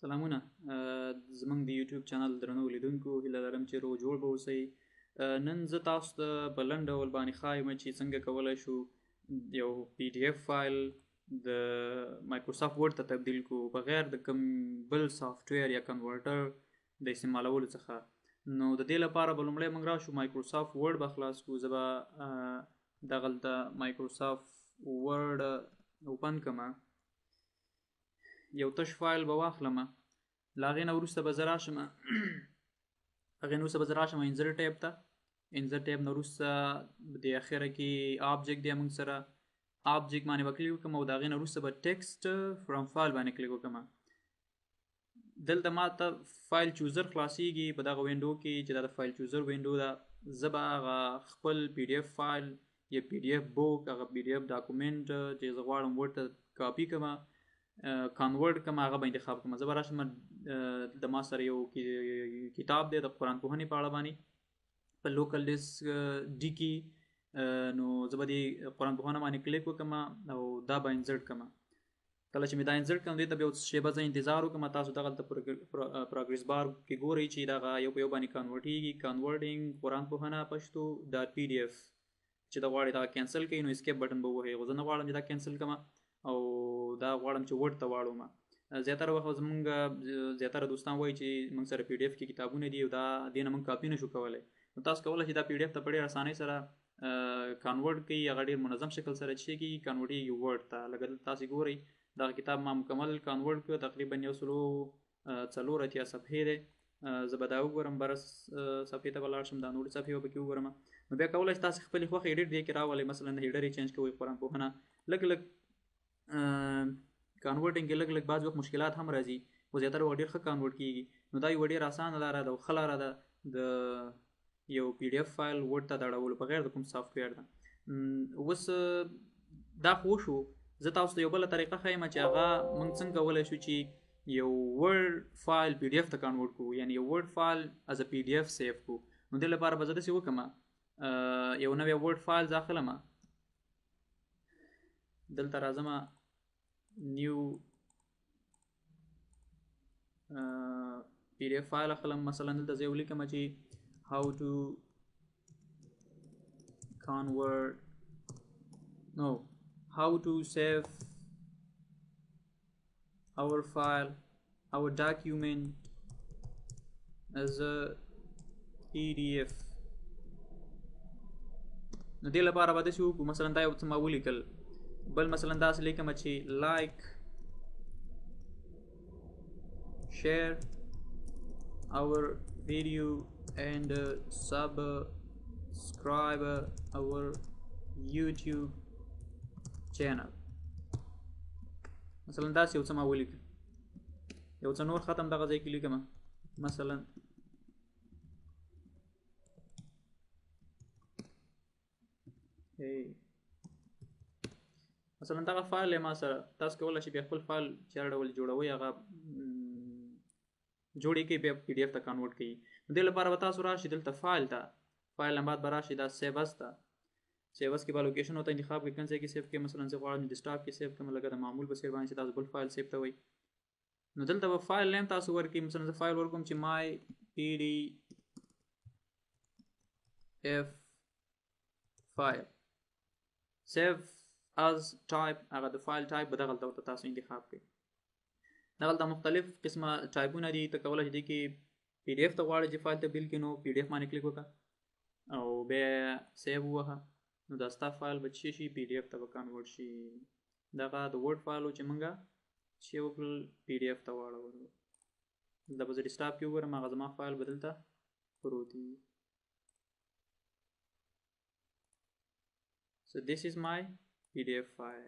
سلامونه زمونږ د یوټیوب چینل درنو لیدونکو هیله لرم چې روغ جوړ به اوسئ. نن زه تاسو ته په لنډ ډول باندې ښایم چې څنګه کولی شو یو پی ډي اف فایل د مایکروسافټ ورډ ته تبدیل کړو بغیر د کوم بل سافټویر یا کنورټر د استعمالولو څخه. نو د دې لپاره به لومړی موږ راشو مایکروسافټ ورډ به خلاص کړو. زه به دغلته مایکروسافټ ورډ اوپن کړم، یو تش فایل به واخلم. له هغې نه وروسته به زه راشم انزرټ ټیب ته. انزرټ ټیب نه وروسته د اخره کې آبجیکټ دی موږ سره، آبجیکټ باندې به کلیک وکړم او د هغې نه وروسته به ټیکسټ فرام فایل باندې کلیک وکړم. دلته ما ته فایل چوزر خلاصیږي په دغه وینډو کې چې دا د فایل چوزر وینډو ده. زه به هغه خپل پی ډي اف فایل یا پی ډي اف بوک، هغه پی ډي اف ډاکومنټ چې زه غواړم ورډ ته کاپي کړم کنورټ کړم، هغه به انتخاب کړم. زه به راشم د ما سره یو کتاب دی د قرآن پوهنې په اړه باندې په لوکل ډیسک ډي کې. نو زه به د قرآن پوهنه باندې کلیک وکړم او دا به انزرټ کړم. کله چې مې دا انزرټ کړم دې ته به یو شیبه زه انتظار وکړم. تاسو دغلته پروګرس بار کې ګورئ چې دغه یو په یو باندې کنورټیږي. کنورټینګ قرآن پوهنه پښتو ډاټ پی ډي اف چې دا غواړئ دا کینسل کړئ نو اسکیپ بټن به ووهئ. خو زه نه غواړم چې دا کینسل کړم او دا غواړم چې ورډ ته واړوم. زیاتره وخت زمونږ زیاتره دوستان وایي چې موږ سره پی ډي اف کې کتابونه دي او دا دې نه موږ کاپي نشو کولی. نو تاسو کولی شئ دا پی ډي اف ته په ډېر اسانۍ سره کنورټ کړئ. هغه ډېر منظم شکل سره چې کېږي کنورټېږي ورډ ته. لکه دلته تاسې ګورئ دغه کتاب ما مکمل کنورټ کړ، تقریبا 104 صفحې دی. زه به دا وګورم، برس صفحې ته به لاړ شم، دا نورې صفحې به پکې وګورم. نو بیا کولی شئ تاسې خپلې خوښې ایډیټ دې کې راولئ. مثلا هیډر یې چینج کوئ قرآن پوهنه. لږ کنورټینګ کې لږ بعض وخت مشکلات هم راځي، خو زیاتره وخت ډېر ښه کنورټ کېږي. نو دا یوه ډېره اسانه لاره ده او ښه لاره ده د یو پی ډي اف فایل ورډ ته د اړولو بغیر د کوم سافټویر ده. اوس دا خو وشو، زه تاسو ته یو بله طریقه ښیم چې هغه موږ څنګه کولی شو چې یو ورډ فایل پی ډي اف ته کنورټ کړو، یعنې یو ورډ فایل از ا پی ډي اف سیف کړو. نو دې لپاره به زه داسې وکړم، یو نوی ورډ فایل زه اخلم. دلته راځم نیو پی ډي اف فایل اخلم. مثلا دلته زه یو لیکم چې how to convert no how to save our file, our document as a PDF. نو دې لپاره به داسې وکړو، مثلا دا یو څه ما ولیکل، بل مثلا داسې لیکم چې لایک share our video and subscribe our YouTube channel. مثلا داسې یو څه ما ولیکل، یو څه نور ختم دغه ځای کې لیکم. مثلا دغه فایل ما سره، تاسو کولی شئ بیا خپل فایل چې هر ډول جوړوئ هغه جوړې کړئ، بیا پی ډي اف ته کنورټ کړئ. نو دې لپاره به تاسو راشئ دلته فایل ته، فایل نه بعد به راشئ دا سیو اس ته. سیو اس کې به لوکیشن ورته انتخاب کړئ کوم ځای کې سیو کړئ. مثلا زه غواړم ډیسکټاپ کې سیو کړم، لکه د معمول په څېر باندې چې تاسو بل فایل سیو کوئ. نو دلته به فایل نیم تاسو ورکړئ. مثلا زه فایل ورکوم چې مای پی ډي اف فایل. سیو از ټایپ، هغه د فایل ټایپ به دغلته ورته تاسو انتخاب کړئ. دغلته مختلف قسمه ټایپونه دي. ته کولی شئ دې کې پی ډي اف ته غواړئ چې فایل تبدیل کړي، نو پی ډي اف باندې کلیک وکړه او بیا سیو ووهه. نو دا ستا فایل به څه شي، پی ډي اف ته به کنورټ شي. دغه د ورډ فایل و چې موږ چې وکړل پی ډي اف ته واړولو. دلته به زه ډیسکټاپ کې وګورم، هغه زما فایل به دلته پروت وي. So this is my PDF file.